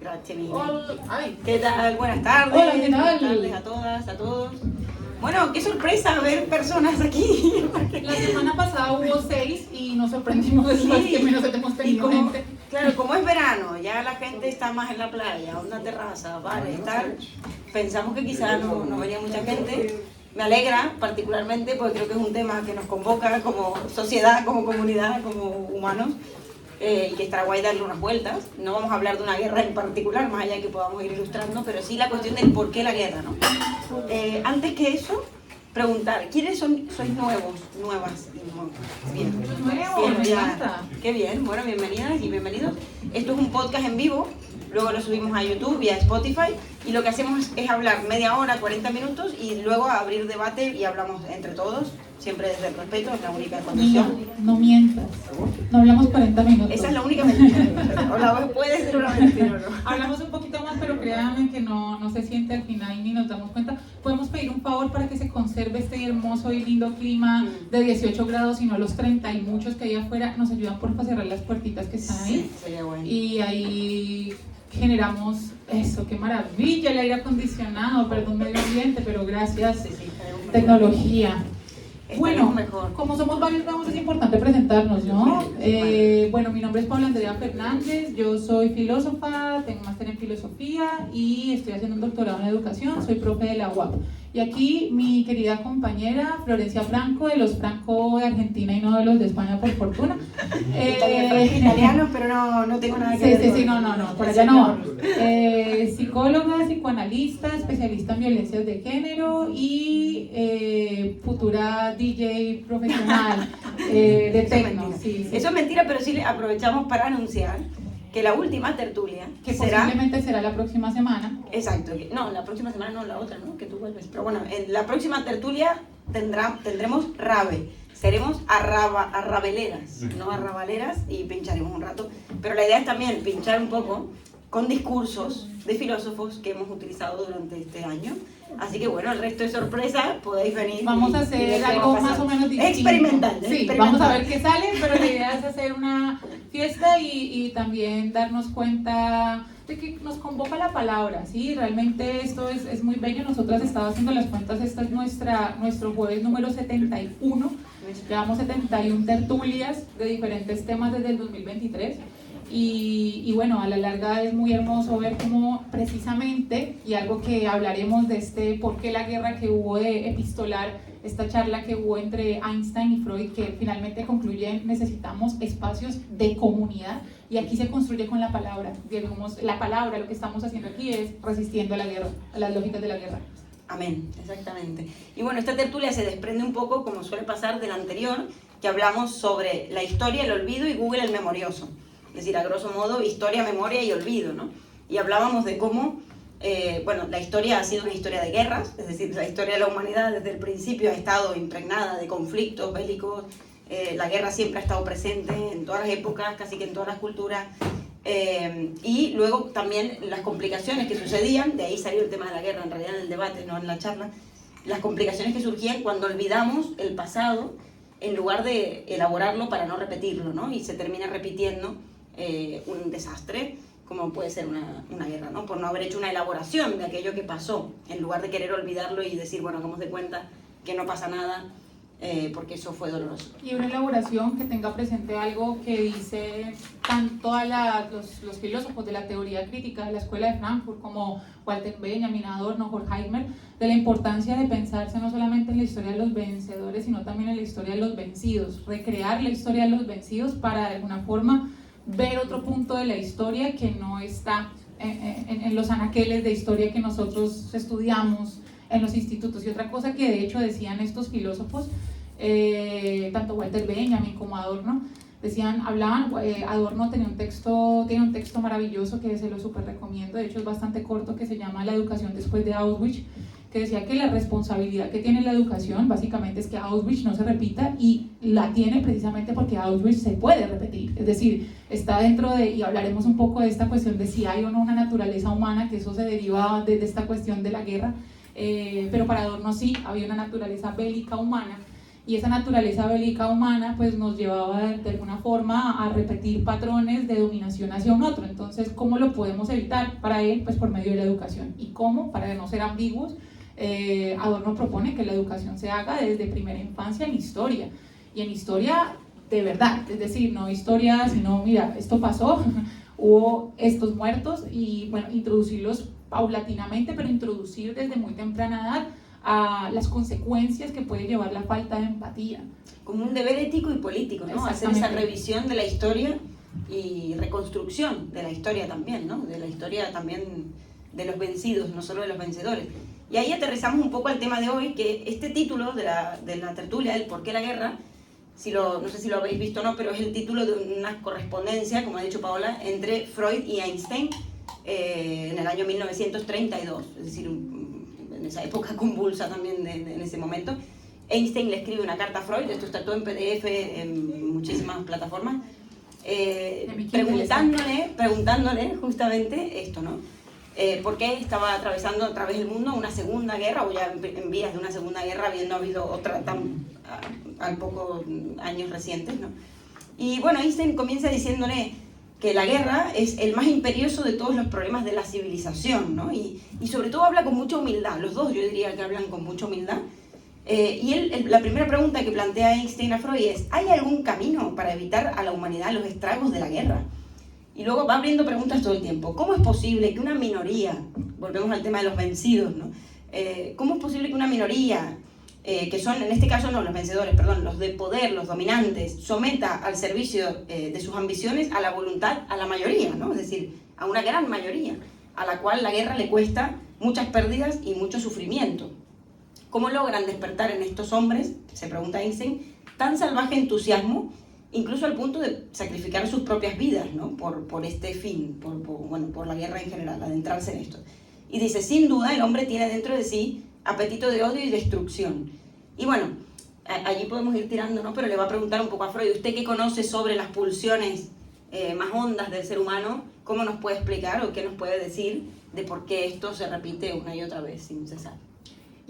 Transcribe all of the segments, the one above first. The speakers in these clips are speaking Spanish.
Gracias, Miguel. Ay. ¿Qué tal? Buenas tardes. Hola, ¿qué tal? Buenas tardes a todas, a todos. Bueno, qué sorpresa ver personas aquí. La semana pasada hubo 6 y nos sorprendimos después que menos hemos Y tenido como, gente. claro, como es verano, ya la gente está más en la playa, una terraza, bares, tal. Pensamos que quizás no venía mucha gente. Me alegra particularmente porque creo que es un tema que nos convoca como sociedad, como comunidad, como humanos. Y que estará guay darle unas vueltas. No vamos a hablar de una guerra en particular, más allá de que podamos ir ilustrando, pero sí la cuestión del por qué la guerra, ¿no? Antes que eso, preguntar, ¿quiénes sois nuevos, nuevas y nuevos? Bien. Nuevo, me encanta. Qué bien, bueno, bienvenidas y bienvenidos. Esto es un podcast en vivo, luego lo subimos a YouTube y a Spotify, y lo que hacemos es hablar media hora, 40 minutos, y luego abrir debate y hablamos entre todos, siempre desde el respeto, es la única Niña, condición. no mientas. No hablamos 40 minutos. Esa es la única mentira. O la puede ser una mentira o no. Hablamos un poquito más, pero créanme que no se siente al final ni nos damos cuenta. Podemos pedir un favor para que se conserve este hermoso y lindo clima de 18 grados y no los 30 y muchos que hay afuera. Nos ayudan porfa a cerrar las puertitas que están ahí. Sí, sería bueno. Y ahí generamos eso, qué maravilla, el aire acondicionado, perdón medio ambiente, pero gracias, Sí, estaremos mejor. tecnología. Estaremos Bueno, mejor. como somos varios nuevos es importante presentarnos, ¿no? Sí. Bueno, mi nombre es Paula Andrea Fernández, yo soy filósofa, tengo máster en filosofía y estoy haciendo un doctorado en educación, soy profe de la UAP. Y aquí mi querida compañera Florencia Franco, de los Franco de Argentina y no de los de España, por fortuna. Italianos, pero no tengo nada que ver. Sí, no, por allá no vamos. Psicóloga, psicoanalista, especialista en violencias de género y futura DJ profesional de techno. Sí. Eso es mentira, pero sí le aprovechamos para anunciar que la última tertulia Que será... posiblemente será la próxima semana. Exacto, no, la próxima semana no, la otra, ¿no? Que tú vuelves. Pero bueno, en la próxima tertulia tendremos rave. Seremos arrabeleras, no arrabaleras, y pincharemos un rato. Pero la idea es también pinchar un poco con discursos de filósofos que hemos utilizado durante este año. Así que bueno, el resto es sorpresa, podéis venir. Vamos a y hacer ver qué algo va a más pasar. o menos distinto. Experimental. Sí, experimental. vamos a ver qué sale, pero la idea es hacer una fiesta y también darnos cuenta de que nos convoca la palabra, ¿sí? Realmente esto es muy bello. Nosotras estamos haciendo las cuentas, esta es nuestro jueves número 71. Llevamos 71 tertulias de diferentes temas desde el 2023. Y bueno, a la larga es muy hermoso ver cómo precisamente, y algo que hablaremos de este por qué la guerra que hubo de epistolar, esta charla que hubo entre Einstein y Freud, que finalmente concluye necesitamos espacios de comunidad, y aquí se construye con la palabra. Digamos, la palabra, lo que estamos haciendo aquí es resistiendo a la guerra, a las lógicas de la guerra. Amén, exactamente. Y bueno, esta tertulia se desprende un poco, como suele pasar, de la anterior, que hablamos sobre la historia, el olvido y Google el memorioso. Es decir, a grosso modo, historia, memoria y olvido, ¿no? Y hablábamos de cómo, bueno, la historia ha sido una historia de guerras, es decir, la historia de la humanidad desde el principio ha estado impregnada de conflictos bélicos, la guerra siempre ha estado presente en todas las épocas, casi que en todas las culturas, y luego también las complicaciones que sucedían, de ahí salió el tema de la guerra, en realidad en el debate, no en la charla, las complicaciones que surgían cuando olvidamos el pasado en lugar de elaborarlo para no repetirlo, ¿no? Y se termina repitiendo un desastre, como puede ser una guerra, ¿no? Por no haber hecho una elaboración de aquello que pasó, en lugar de querer olvidarlo y decir, bueno, hagamos de cuenta que no pasa nada, porque eso fue doloroso. Y una elaboración que tenga presente algo que dice tanto los filósofos de la teoría crítica de la Escuela de Frankfurt como Walter Benjamin, Adorno, Horkheimer, de la importancia de pensarse no solamente en la historia de los vencedores, sino también en la historia de los vencidos, recrear la historia de los vencidos para de alguna forma ver otro punto de la historia que no está en los anaqueles de historia que nosotros estudiamos en los institutos. Y otra cosa que de hecho decían estos filósofos, tanto Walter Benjamin como Adorno, Adorno tiene un texto maravilloso que se lo súper recomiendo, de hecho es bastante corto, que se llama La educación después de Auschwitz, que decía que la responsabilidad que tiene la educación básicamente es que Auschwitz no se repita, y la tiene precisamente porque Auschwitz se puede repetir, es decir, está dentro de, y hablaremos un poco de esta cuestión de si hay o no una naturaleza humana, que eso se deriva de esta cuestión de la guerra, pero para Adorno sí, había una naturaleza bélica humana. y esa naturaleza bélica humana pues nos llevaba de alguna forma a repetir patrones de dominación hacia un otro. Entonces, ¿cómo lo podemos evitar? Para él, pues por medio de la educación. ¿Y cómo? Para no ser ambiguos, Adorno propone que la educación se haga desde primera infancia en historia, y en historia de verdad, es decir, no historia, sino mira, esto pasó, hubo estos muertos, y bueno, introducirlos paulatinamente, pero introducir desde muy temprana edad a las consecuencias que puede llevar la falta de empatía. Como un deber ético y político, ¿no? Hacer esa revisión de la historia y reconstrucción de la historia también, ¿no? De la historia también de los vencidos, no solo de los vencedores. Y ahí aterrizamos un poco al tema de hoy, que este título de la tertulia, el ¿por qué la guerra?, no sé si lo habéis visto o no, pero es el título de una correspondencia, como ha dicho Paola, entre Freud y Einstein en el año 1932, es decir, en esa época convulsa también en ese momento. Einstein le escribe una carta a Freud, esto está todo en PDF en muchísimas plataformas, preguntándole justamente esto, ¿no? ¿Por qué estaba atravesando a través del mundo una segunda guerra, o ya en vías de una segunda guerra, habiendo habido otra a pocos años recientes, ¿no? Y bueno, Einstein comienza diciéndole que la guerra es el más imperioso de todos los problemas de la civilización, ¿no? Y sobre todo habla con mucha humildad, los dos yo diría que hablan con mucha humildad. La primera pregunta que plantea Einstein a Freud es: ¿hay algún camino para evitar a la humanidad los estragos de la guerra? Y luego va abriendo preguntas todo el tiempo. ¿Cómo es posible que una minoría, volvemos al tema de los vencidos, ¿no? ¿Cómo es posible que una minoría, que son en este caso no los vencedores, perdón, los de poder, los dominantes, someta al servicio de sus ambiciones a la voluntad, a la mayoría, ¿no? Es decir, a una gran mayoría, a la cual la guerra le cuesta muchas pérdidas y mucho sufrimiento? ¿Cómo logran despertar en estos hombres, se pregunta Einstein, tan salvaje entusiasmo, incluso al punto de sacrificar sus propias vidas, ¿no? por este fin, por la guerra en general, adentrarse en esto? Y dice: sin duda el hombre tiene dentro de sí apetito de odio y destrucción. Y bueno, allí podemos ir tirando, ¿no? Pero le va a preguntar un poco a Freud: ¿usted qué conoce sobre las pulsiones más hondas del ser humano? ¿Cómo nos puede explicar o qué nos puede decir de por qué esto se repite una y otra vez sin cesar?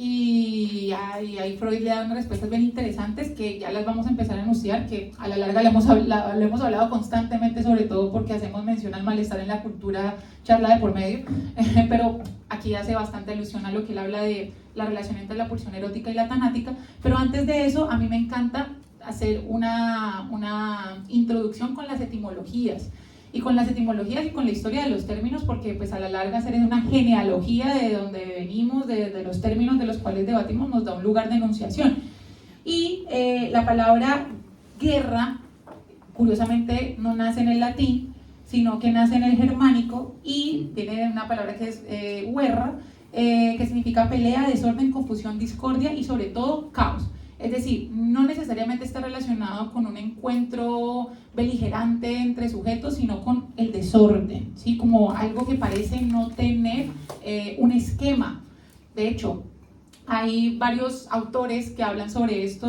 Y ahí Freud le da unas respuestas bien interesantes que ya las vamos a empezar a enunciar, que a la larga le hemos hablado constantemente, sobre todo porque hacemos mención al malestar en la cultura, charla de por medio, pero aquí hace bastante alusión a lo que él habla de la relación entre la pulsión erótica y la tanática. Pero antes de eso, a mí me encanta hacer una introducción con las etimologías. Y con las etimologías y con la historia de los términos, porque pues a la larga hacer una genealogía de donde venimos, de los términos de los cuales debatimos, nos da un lugar de enunciación. Y la palabra guerra, curiosamente, no nace en el latín, sino que nace en el germánico, y tiene una palabra que es guerra, que significa pelea, desorden, confusión, discordia y sobre todo caos. Es decir, no necesariamente está relacionado con un encuentro beligerante entre sujetos, sino con el desorden, ¿sí? Como algo que parece no tener un esquema. De hecho, hay varios autores que hablan sobre esto.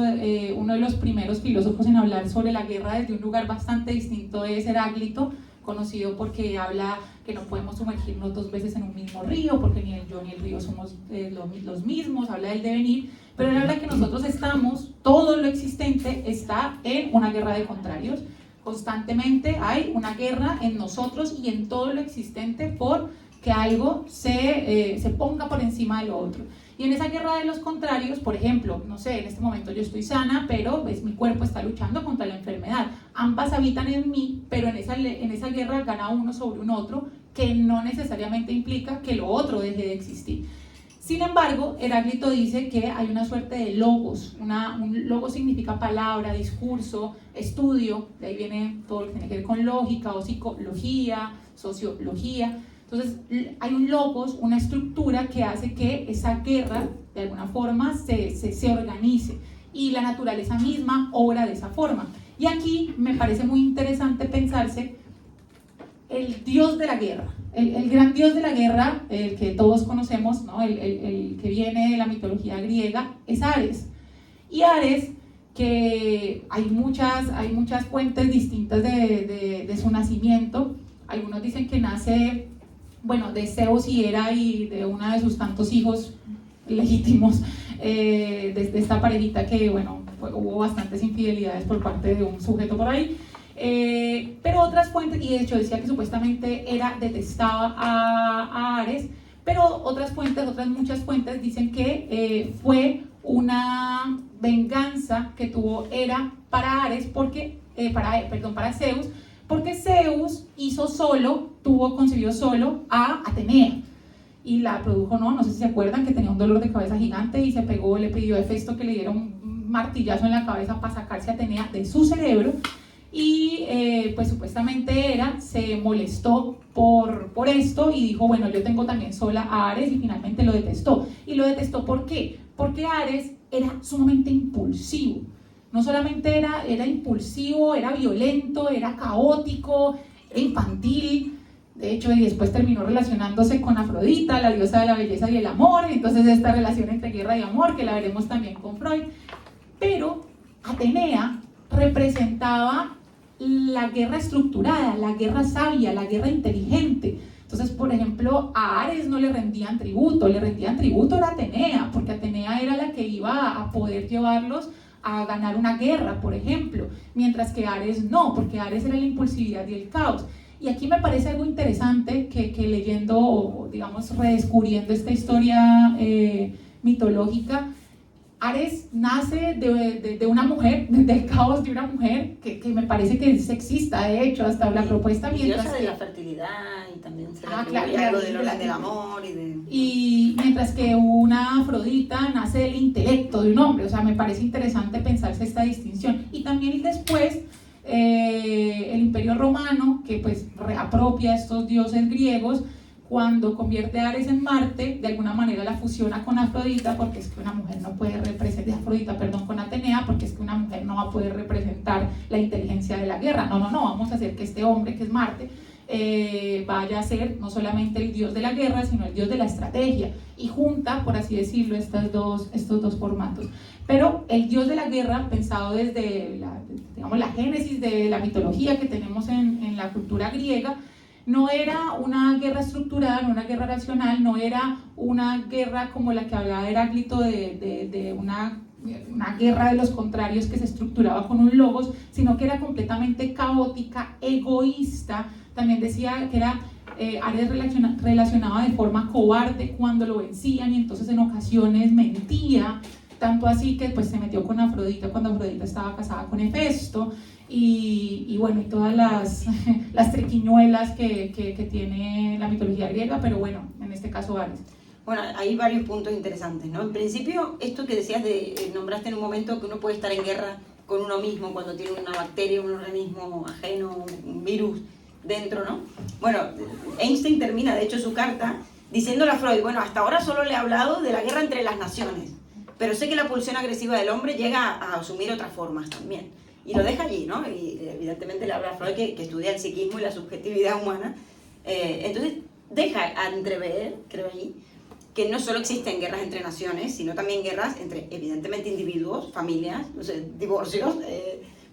Uno de los primeros filósofos en hablar sobre la guerra desde un lugar bastante distinto es Heráclito, conocido porque habla que no podemos sumergirnos dos veces en un mismo río, porque ni el yo ni el río somos los mismos, habla del devenir, pero él habla que nosotros estamos, todo lo existente está en una guerra de contrarios. Constantemente hay una guerra en nosotros y en todo lo existente por que algo se ponga por encima de lo otro. Y en esa guerra de los contrarios, por ejemplo, no sé, en este momento yo estoy sana, pero pues, mi cuerpo está luchando contra la enfermedad. Ambas habitan en mí, pero en esa guerra gana uno sobre un otro, que no necesariamente implica que lo otro deje de existir. Sin embargo, Heráclito dice que hay una suerte de logos. Un logos significa palabra, discurso, estudio, de ahí viene todo lo que tiene que ver con lógica o psicología, sociología. Entonces hay un logos, una estructura que hace que esa guerra de alguna forma se organice, y la naturaleza misma obra de esa forma. Y aquí me parece muy interesante pensarse el dios de la guerra, el gran dios de la guerra, el que todos conocemos, ¿no? el que viene de la mitología griega, es Ares. Y Ares, que hay muchas fuentes distintas de su nacimiento. Algunos dicen que nace, bueno, de Zeus y Hera y de una de sus tantos hijos legítimos, de esta parejita que, bueno, hubo bastantes infidelidades por parte de un sujeto por ahí. Pero otras fuentes, y de hecho decía que supuestamente detestaba a Ares, pero otras muchas fuentes dicen que fue una venganza que tuvo Hera para Ares, para Zeus, porque Zeus concibió solo a Atenea y la produjo, no sé si se acuerdan que tenía un dolor de cabeza gigante y le pidió a Hefesto que le diera un martillazo en la cabeza para sacarse a Atenea de su cerebro. Y pues supuestamente Hera se molestó por esto y dijo, bueno, yo tengo también sola a Ares, y finalmente lo detestó. ¿Y lo detestó por qué? Porque Ares era sumamente impulsivo. No solamente era impulsivo, era violento, era caótico, era infantil. De hecho, y después terminó relacionándose con Afrodita, la diosa de la belleza y el amor. Entonces esta relación entre guerra y amor, que la veremos también con Freud. Pero Atenea representaba la guerra estructurada, la guerra sabia, la guerra inteligente. Entonces, por ejemplo, a Ares no le rendían tributo era Atenea, porque Atenea era la que iba a poder llevarlos a ganar una guerra, por ejemplo, mientras que Ares no, porque Ares era la impulsividad y el caos. Y aquí me parece algo interesante que leyendo, digamos, redescubriendo esta historia mitológica, Ares nace de una mujer, del caos de una mujer, que me parece que es sexista, de hecho, hasta la propuesta. Mientras diosa de la fertilidad y también se le atribuye algo del amor y mientras que una Afrodita nace del intelecto de un hombre. O sea, me parece interesante pensarse esta distinción. Y también después el Imperio Romano, que pues reapropia estos dioses griegos, cuando convierte a Ares en Marte, de alguna manera la fusiona con Afrodita, porque es que una mujer no puede representar, con Atenea, porque es que una mujer no va a poder representar la inteligencia de la guerra. No, vamos a hacer que este hombre, que es Marte, vaya a ser no solamente el dios de la guerra, sino el dios de la estrategia, y junta, por así decirlo, estos dos formatos. Pero el dios de la guerra, pensado desde la génesis de la mitología que tenemos en la cultura griega, no era una guerra estructurada, no una guerra racional, no era una guerra como la que hablaba Heráclito de una guerra de los contrarios que se estructuraba con un logos, sino que era completamente caótica, egoísta. También decía que era Ares relacionaba de forma cobarde cuando lo vencían, y entonces en ocasiones mentía, tanto así que pues se metió con Afrodita cuando Afrodita estaba casada con Hefesto. Y bueno, y todas las triquiñuelas que tiene la mitología griega, pero bueno, en este caso Ares. Bueno, hay varios puntos interesantes, ¿no? En principio, esto que decías nombraste en un momento que uno puede estar en guerra con uno mismo cuando tiene una bacteria, un organismo ajeno, un virus dentro, ¿no? Bueno, Einstein termina, de hecho, su carta diciéndole a Freud, bueno, hasta ahora solo le he hablado de la guerra entre las naciones, pero sé que la pulsión agresiva del hombre llega a asumir otras formas también. Y lo deja allí, ¿no? Y evidentemente le habla a Freud que estudia el psiquismo y la subjetividad humana. Entonces deja a entrever, creo allí, que no solo existen guerras entre naciones, sino también guerras entre, evidentemente, individuos, familias, no sé, divorcios,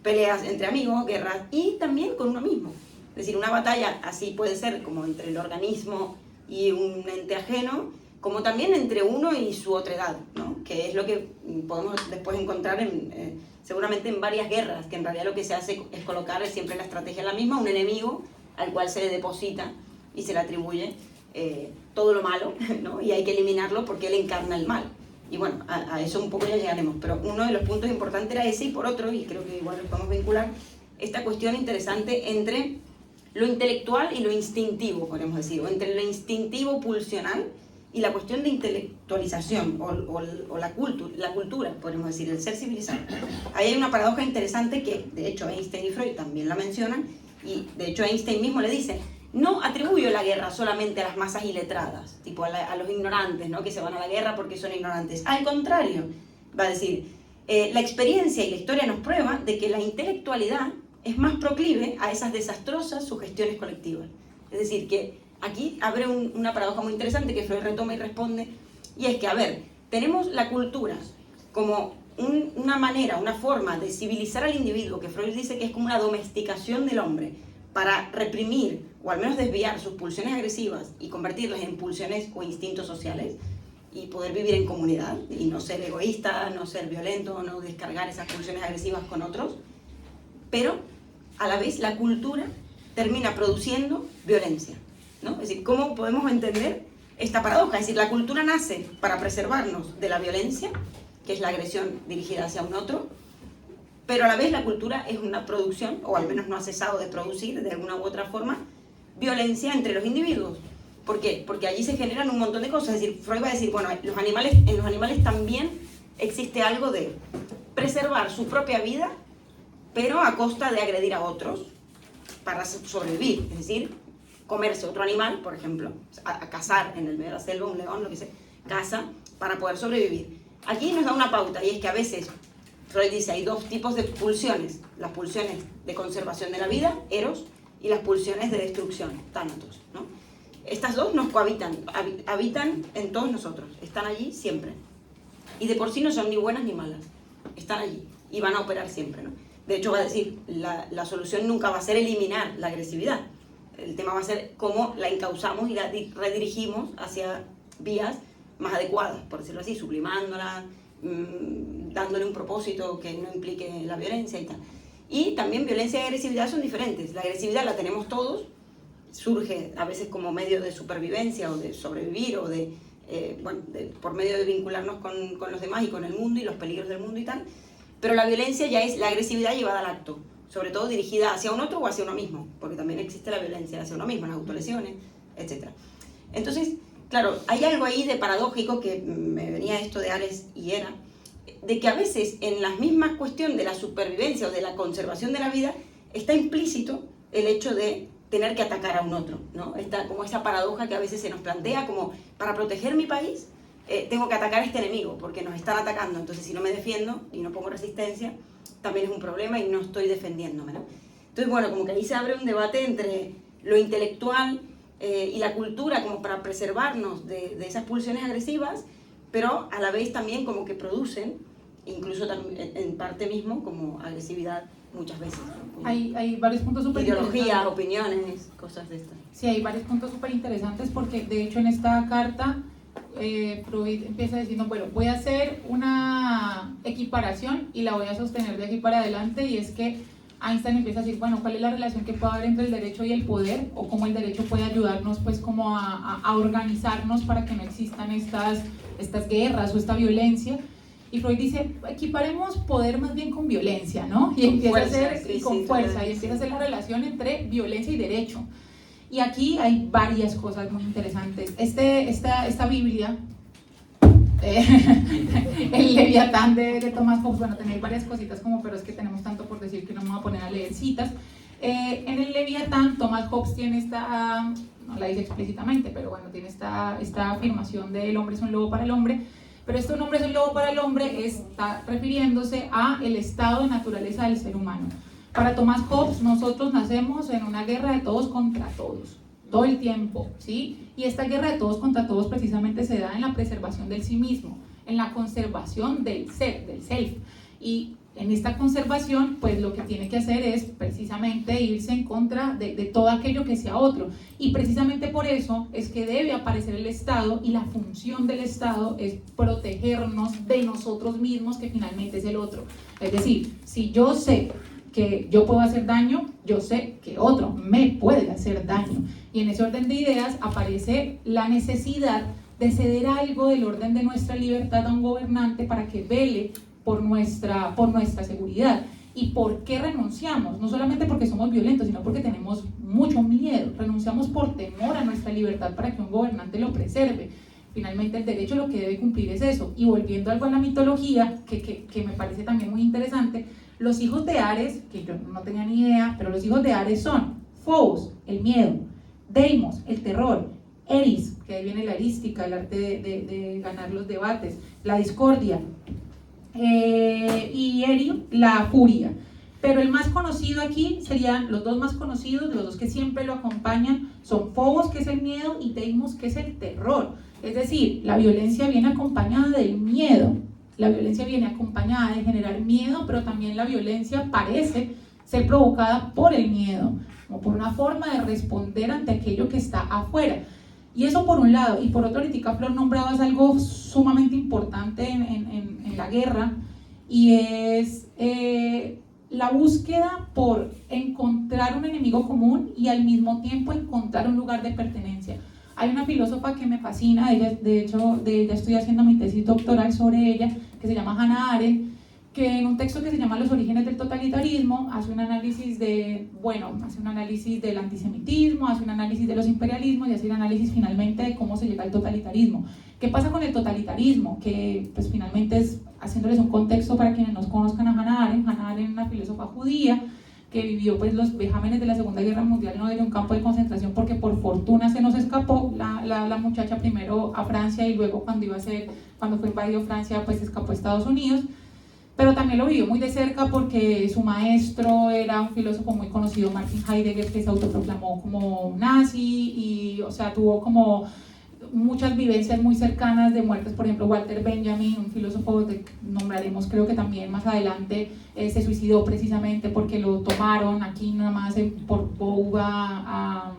peleas entre amigos, guerras, y también con uno mismo. Es decir, una batalla así puede ser como entre el organismo y un ente ajeno, como también entre uno y su otredad, ¿no? Que es lo que podemos después encontrar seguramente en varias guerras, que en realidad lo que se hace es colocar siempre la estrategia la misma, un enemigo al cual se le deposita y se le atribuye todo lo malo, ¿no? Y hay que eliminarlo porque él encarna el mal. Y bueno, a eso un poco ya llegaremos, pero uno de los puntos importantes era ese, y por otro, y creo que igual lo podemos vincular, esta cuestión interesante entre lo intelectual y lo instintivo, podemos decir, o entre lo instintivo pulsional y la cuestión de intelectualización o la cultura, podemos decir, el ser civilizado. Ahí hay una paradoja interesante que, de hecho, Einstein y Freud también la mencionan, y de hecho Einstein mismo le dice, no atribuyo la guerra solamente a las masas iletradas, tipo a los ignorantes, ¿no? Que se van a la guerra porque son ignorantes. Al contrario, va a decir, la experiencia y la historia nos prueba de que la intelectualidad es más proclive a esas desastrosas sugestiones colectivas. Es decir, que aquí abre una paradoja muy interesante que Freud retoma y responde, y es que, a ver, tenemos la cultura como una manera, una forma de civilizar al individuo, que Freud dice que es como una domesticación del hombre, para reprimir, o al menos desviar sus pulsiones agresivas y convertirlas en pulsiones o instintos sociales. y poder vivir en comunidad y no ser egoísta, no ser violento, no descargar esas pulsiones agresivas con otros, pero a la vez la cultura termina produciendo violencia, ¿no? Es decir, ¿cómo podemos entender esta paradoja? Es decir, la cultura nace para preservarnos de la violencia, que es la agresión dirigida hacia un otro, pero a la vez la cultura es una producción, o al menos no ha cesado de producir de alguna u otra forma, violencia entre los individuos. ¿Por qué? Porque allí se generan un montón de cosas. Es decir, Freud va a decir, bueno, en los animales también existe algo de preservar su propia vida, pero a costa de agredir a otros para sobrevivir. Es decir, comerse otro animal, por ejemplo, a cazar en el medio de la selva, un león, lo que sea, caza para poder sobrevivir. Aquí nos da una pauta, y es que a veces, Freud dice, hay dos tipos de pulsiones: las pulsiones de conservación de la vida, eros, y las pulsiones de destrucción, tánatos, ¿no? Estas dos nos cohabitan, habitan en todos nosotros, están allí siempre. Y de por sí no son ni buenas ni malas, están allí y van a operar siempre, ¿no? De hecho, va a decir, la solución nunca va a ser eliminar la agresividad. El tema va a ser cómo la encauzamos y la redirigimos hacia vías más adecuadas, por decirlo así, sublimándola, dándole un propósito que no implique la violencia y tal. Y también violencia y agresividad son diferentes. La agresividad la tenemos todos, surge a veces como medio de supervivencia o de sobrevivir o por medio de vincularnos con los demás y con el mundo y los peligros del mundo y tal. Pero la violencia ya es la agresividad llevada al acto, sobre todo dirigida hacia un otro o hacia uno mismo, porque también existe la violencia hacia uno mismo, las autolesiones, etc. Entonces, claro, hay algo ahí de paradójico, que me venía esto de Ares y Hera, de que a veces en la misma cuestión de la supervivencia o de la conservación de la vida está implícito el hecho de tener que atacar a un otro, ¿no? Como esa paradoja que a veces se nos plantea, como para proteger mi país tengo que atacar a este enemigo porque nos están atacando, entonces si no me defiendo y no pongo resistencia también es un problema y no estoy defendiéndome, ¿no? Entonces, bueno, como que ahí se abre un debate entre lo intelectual y la cultura como para preservarnos de esas pulsiones agresivas, pero a la vez también como que producen, incluso en parte mismo, como agresividad muchas veces, ¿no? Hay varios puntos súper interesantes. Ideologías, opiniones, cosas de estas. Sí, hay varios puntos súper interesantes porque de hecho en esta carta Freud empieza diciendo, bueno, voy a hacer una equiparación y la voy a sostener de aquí para adelante, y es que Einstein empieza a decir, bueno, ¿cuál es la relación que puede haber entre el derecho y el poder? O cómo el derecho puede ayudarnos pues como a organizarnos para que no existan estas guerras o esta violencia. Y Freud dice, equiparemos poder más bien con violencia, ¿no? Y empieza a hacer, y con fuerza, y empieza a hacer la relación entre violencia y derecho. Y aquí hay varias cosas muy interesantes. Esta Biblia, el Leviatán de Thomas Hobbes, bueno, tenéis varias cositas como, pero es que tenemos tanto por decir que no me voy a poner a leer citas. En el Leviatán, Thomas Hobbes tiene esta, no la dice explícitamente, pero bueno, tiene esta afirmación de el hombre es un lobo para el hombre. Pero un hombre es un lobo para el hombre está refiriéndose a el estado de naturaleza del ser humano. Para Thomas Hobbes, nosotros nacemos en una guerra de todos contra todos, todo el tiempo, ¿sí? Y esta guerra de todos contra todos precisamente se da en la preservación del sí mismo, en la conservación del ser, del self. Y en esta conservación, pues lo que tiene que hacer es precisamente irse en contra de todo aquello que sea otro. Y precisamente por eso es que debe aparecer el Estado, y la función del Estado es protegernos de nosotros mismos, que finalmente es el otro. Es decir, si yo sé que yo puedo hacer daño, yo sé que otro me puede hacer daño. Y en ese orden de ideas aparece la necesidad de ceder algo del orden de nuestra libertad a un gobernante para que vele por nuestra seguridad. ¿Y por qué renunciamos? No solamente porque somos violentos, sino porque tenemos mucho miedo. Renunciamos por temor a nuestra libertad para que un gobernante lo preserve. Finalmente el derecho lo que debe cumplir es eso. Y volviendo algo a la mitología, que me parece también muy interesante, los hijos de Ares, que yo no tenía ni idea, pero los hijos de Ares son Phobos, el miedo; Deimos, el terror; Eris, que ahí viene la erística, el arte de ganar los debates; la discordia; y Eri, la furia. Pero el más conocido aquí serían los dos más conocidos, los dos que siempre lo acompañan, son Phobos, que es el miedo, y Deimos, que es el terror. Es decir, la violencia viene acompañada del miedo. La violencia viene acompañada de generar miedo, pero también la violencia parece ser provocada por el miedo, como por una forma de responder ante aquello que está afuera. Y eso por un lado, y por otro, ahorita Flor nombrabas algo sumamente importante en la guerra, y es la búsqueda por encontrar un enemigo común y al mismo tiempo encontrar un lugar de pertenencia. Hay una filósofa que me fascina, de hecho estoy haciendo mi tesis doctoral sobre ella, que se llama Hannah Arendt, que en un texto que se llama Los orígenes del totalitarismo hace un análisis del antisemitismo, hace un análisis de los imperialismos y hace un análisis finalmente de cómo se llega al totalitarismo. ¿Qué pasa con el totalitarismo? Que pues finalmente es, haciéndoles un contexto para quienes no conozcan a Hannah Arendt es una filósofa judía que vivió pues los vejámenes de la Segunda Guerra Mundial no en un campo de concentración porque por fortuna se nos escapó la muchacha primero a Francia y luego cuando fue invadido Francia pues escapó a Estados Unidos, pero también lo vivió muy de cerca porque su maestro era un filósofo muy conocido, Martin Heidegger, que se autoproclamó como nazi y o sea tuvo como muchas vivencias muy cercanas de muertes. Por ejemplo, Walter Benjamin, un filósofo que nombraremos creo que también más adelante, se suicidó precisamente porque lo tomaron aquí nada más por Bouva,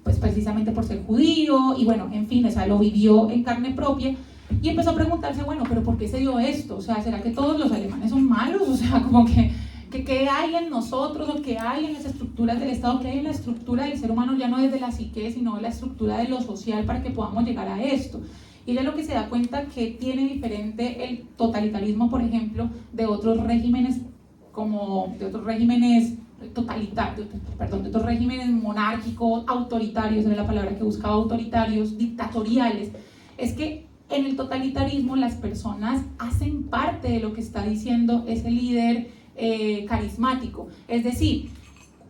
pues precisamente por ser judío, y bueno, en fin, o sea, lo vivió en carne propia y empezó a preguntarse, bueno, pero ¿por qué se dio esto? O sea, ¿será que todos los alemanes son malos? O sea, como que ¿qué hay en nosotros o qué hay en las estructuras del Estado, qué hay en la estructura del ser humano, ya no desde la psique, sino la estructura de lo social para que podamos llegar a esto? Y ella lo que se da cuenta que tiene diferente el totalitarismo, por ejemplo, de otros regímenes totalitarios, de otros regímenes monárquicos, autoritarios, era la palabra que buscaba, autoritarios, dictatoriales, es que en el totalitarismo las personas hacen parte de lo que está diciendo ese líder carismático. Es decir,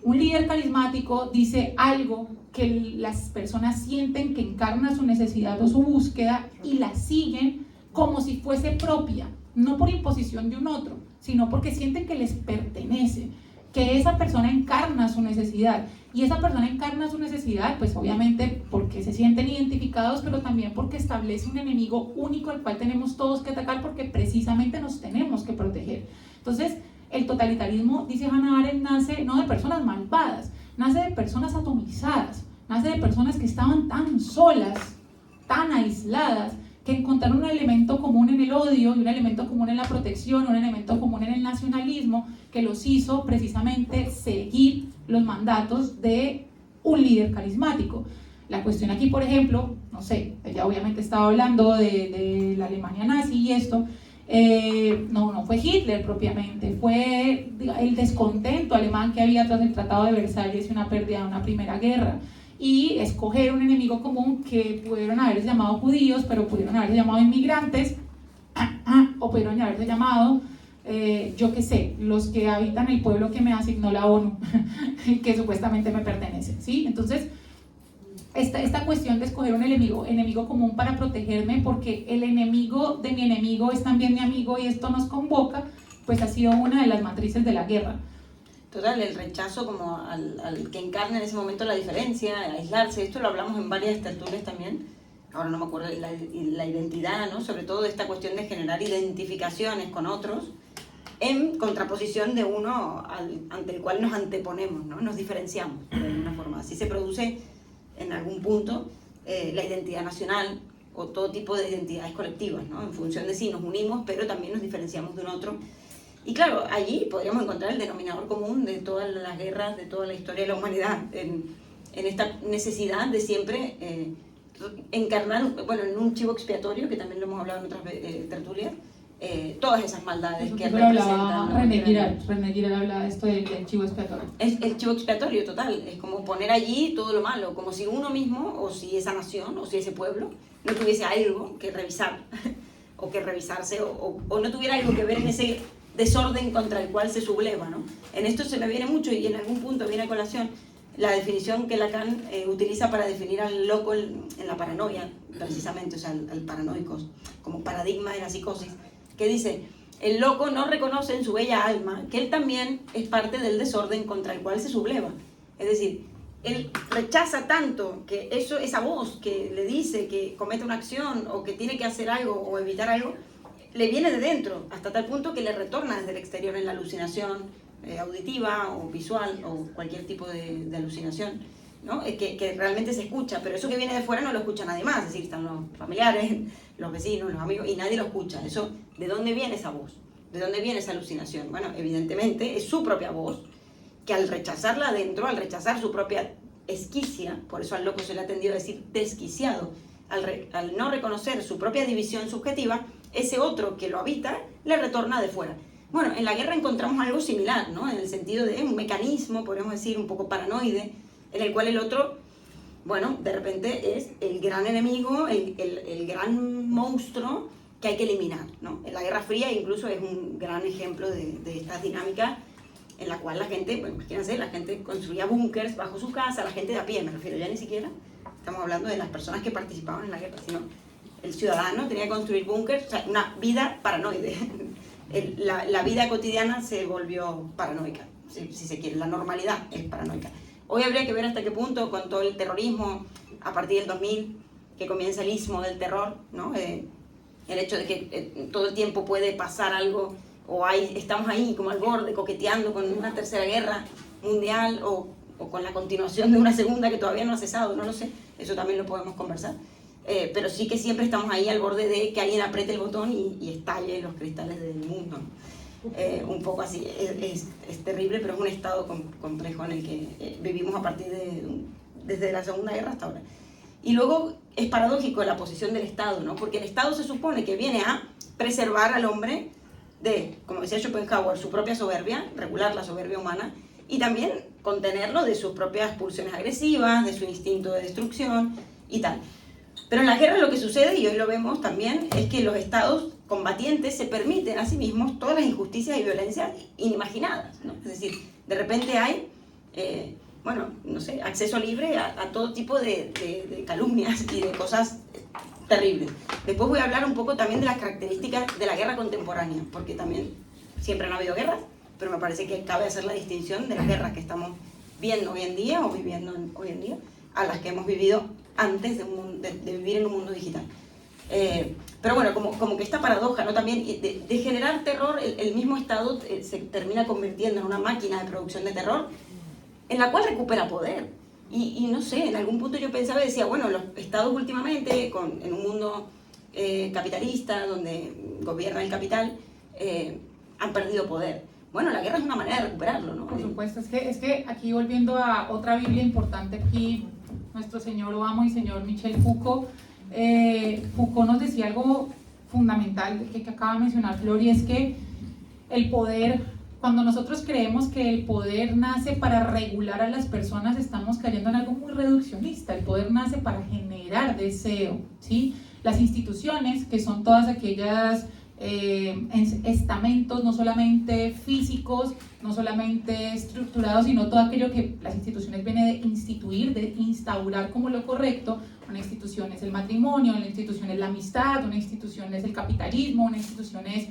un líder carismático dice algo que las personas sienten que encarna su necesidad o su búsqueda y la siguen como si fuese propia, no por imposición de un otro, sino porque sienten que les pertenece, que esa persona encarna su necesidad. Y esa persona encarna su necesidad, pues obviamente porque se sienten identificados, pero también porque establece un enemigo único al cual tenemos todos que atacar porque precisamente nos tenemos que proteger. Entonces, el totalitarismo, dice Hannah Arendt, nace no de personas malvadas, nace de personas atomizadas, nace de personas que estaban tan solas, tan aisladas, que encontraron un elemento común en el odio y un elemento común en la protección, un elemento común en el nacionalismo, que los hizo precisamente seguir los mandatos de un líder carismático. La cuestión aquí, por ejemplo, no sé, ella obviamente estaba hablando de la Alemania nazi y esto, no fue Hitler propiamente, fue el descontento alemán que había tras el Tratado de Versalles y una pérdida de una primera guerra, y escoger un enemigo común que pudieron haberse llamado judíos, pero pudieron haberse llamado inmigrantes, o pudieron haberse llamado, yo qué sé, los que habitan el pueblo que me asignó la ONU, que supuestamente me pertenece, ¿sí? Entonces, esta cuestión de escoger un enemigo común para protegerme, porque el enemigo de mi enemigo es también mi amigo y esto nos convoca, pues ha sido una de las matrices de la guerra. Total, el rechazo como al que encarna en ese momento la diferencia, aislarse, esto lo hablamos en varias tertulias también, ahora no me acuerdo, la identidad, ¿no? Sobre todo esta cuestión de generar identificaciones con otros, en contraposición de uno ante el cual nos anteponemos, ¿no? Nos diferenciamos de alguna forma. Así se produce en algún punto la identidad nacional o todo tipo de identidades colectivas, ¿no? En función de si nos unimos, pero también nos diferenciamos de un otro. Y claro, allí podríamos encontrar el denominador común de todas las guerras, de toda la historia de la humanidad, en esta necesidad de siempre encarnar, bueno, en un chivo expiatorio, que también lo hemos hablado en otras tertulias, todas esas maldades que representan. René Girard hablaba de esto del chivo expiatorio. Es el chivo expiatorio total, es como poner allí todo lo malo, como si uno mismo, o si esa nación, o si ese pueblo, no tuviese algo que revisar, o que revisarse, o no tuviera algo que ver en ese desorden contra el cual se subleva, ¿no? En esto se me viene mucho, y en algún punto viene a colación, la definición que Lacan utiliza para definir al loco en la paranoia, precisamente, o sea, al paranoico, como paradigma de la psicosis, que dice, el loco no reconoce en su bella alma que él también es parte del desorden contra el cual se subleva. Es decir, él rechaza tanto que esa voz que le dice que cometa una acción o que tiene que hacer algo o evitar algo, le viene de dentro, hasta tal punto que le retorna desde el exterior en la alucinación auditiva o visual o cualquier tipo de alucinación. ¿no? Que realmente se escucha, pero eso que viene de fuera no lo escucha nadie más, es decir, están los familiares, los vecinos, los amigos, y nadie lo escucha. Eso, ¿de dónde viene esa voz? ¿De dónde viene esa alucinación? Bueno, evidentemente es su propia voz, que al rechazarla adentro, al rechazar su propia esquicia, por eso al loco se le ha tendido a decir desquiciado, al no reconocer su propia división subjetiva, ese otro que lo habita le retorna de fuera. Bueno, en la guerra encontramos algo similar, ¿no? En el sentido de un mecanismo, podríamos decir, un poco paranoide, en el cual el otro, bueno, de repente es el gran enemigo, el gran monstruo que hay que eliminar, ¿no? En la Guerra Fría incluso es un gran ejemplo de esta dinámica en la cual la gente, bueno, imagínense, la gente construía búnkers bajo su casa, la gente de a pie, me refiero, ya ni siquiera estamos hablando de las personas que participaban en la guerra, sino el ciudadano tenía que construir búnkers, o sea, una vida paranoide. La vida cotidiana se volvió paranoica, si se quiere, la normalidad es paranoica. Hoy habría que ver hasta qué punto, con todo el terrorismo, a partir del 2000, que comienza el istmo del terror, ¿no? El hecho de que todo el tiempo puede pasar algo, o estamos ahí como al borde, coqueteando con una tercera guerra mundial, o con la continuación de una segunda que todavía no ha cesado, no lo sé, eso también lo podemos conversar. Pero sí que siempre estamos ahí al borde de que alguien apriete el botón y estalle los cristales del mundo. Un poco así, es terrible, pero es un estado complejo en el que vivimos a partir desde la Segunda Guerra hasta ahora. Y luego es paradójico la posición del Estado, ¿no? Porque el Estado se supone que viene a preservar al hombre de, como decía Schopenhauer, su propia soberbia, regular la soberbia humana, y también contenerlo de sus propias pulsiones agresivas, de su instinto de destrucción y tal. Pero en la guerra lo que sucede, y hoy lo vemos también, es que los estados combatientes se permiten a sí mismos todas las injusticias y violencias inimaginadas, ¿no? Es decir, de repente hay, bueno, no sé, acceso libre a todo tipo de calumnias y de cosas terribles. Después voy a hablar un poco también de las características de la guerra contemporánea, porque también siempre han habido guerras, pero me parece que cabe hacer la distinción de las guerras que estamos viendo hoy en día o viviendo hoy en día a las que hemos vivido antes de vivir en un mundo digital. Pero bueno, como que esta paradoja, ¿no? También de generar terror, el mismo Estado se termina convirtiendo en una máquina de producción de terror en la cual recupera poder. Y no sé, en algún punto yo pensaba y decía, bueno, los Estados últimamente, en un mundo capitalista donde gobierna el capital, han perdido poder. Bueno, la guerra es una manera de recuperarlo, ¿no? Por supuesto, es que aquí volviendo a otra Biblia importante aquí, nuestro señor amo y señor Michel Foucault, Foucault nos decía algo fundamental que acaba de mencionar Flor, y es que el poder, cuando nosotros creemos que el poder nace para regular a las personas, estamos cayendo en algo muy reduccionista. El poder nace para generar deseo, ¿sí? Las instituciones, que son todas aquellas estamentos, no solamente físicos, no solamente estructurados, sino todo aquello que las instituciones vienen de instituir, de instaurar como lo correcto. Una institución es el matrimonio, una institución es la amistad, una institución es el capitalismo, una institución es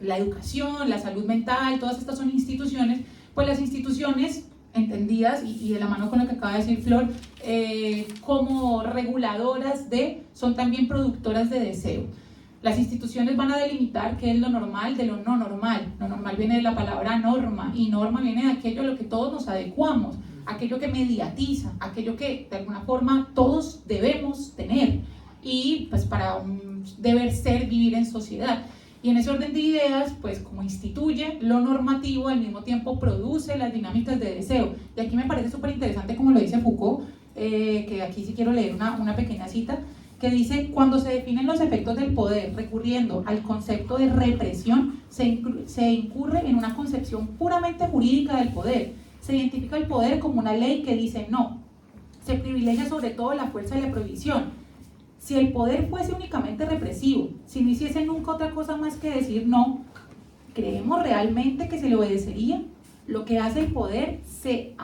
la educación, la salud mental, todas estas son instituciones. Pues las instituciones entendidas, y de la mano con lo que acaba de decir Flor, como reguladoras son también productoras de deseo. Las instituciones van a delimitar qué es lo normal de lo no normal. Lo normal viene de la palabra norma, y norma viene de aquello a lo que todos nos adecuamos, aquello que mediatiza, aquello que de alguna forma todos debemos tener, y pues para un deber ser vivir en sociedad. Y en ese orden de ideas, pues como instituye lo normativo, al mismo tiempo produce las dinámicas de deseo. Y aquí me parece súper interesante como lo dice Foucault, que aquí sí quiero leer una pequeña cita, que dice: cuando se definen los efectos del poder recurriendo al concepto de represión, se incurre en una concepción puramente jurídica del poder. Se identifica el poder como una ley que dice no. Se privilegia sobre todo la fuerza de la prohibición. Si el poder fuese únicamente represivo, si no hiciese nunca otra cosa más que decir no, ¿creemos realmente que se le obedecería? Lo que hace el poder se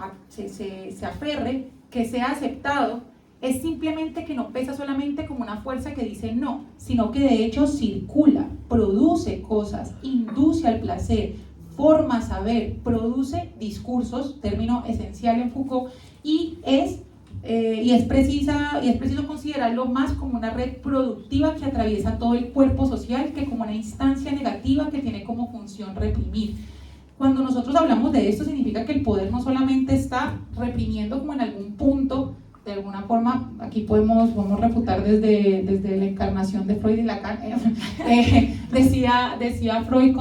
aferre, que sea aceptado, es simplemente que no pesa solamente como una fuerza que dice no, sino que de hecho circula, produce cosas, induce al placer, forma saber, produce discursos, término esencial en Foucault, y es preciso considerarlo más como una red productiva que atraviesa todo el cuerpo social que como una instancia negativa que tiene como función reprimir. cuando nosotros hablamos de esto, significa que el poder no solamente está reprimiendo como en algún punto, de alguna forma, aquí podemos refutar desde la encarnación de Freud y Lacan, decía Freud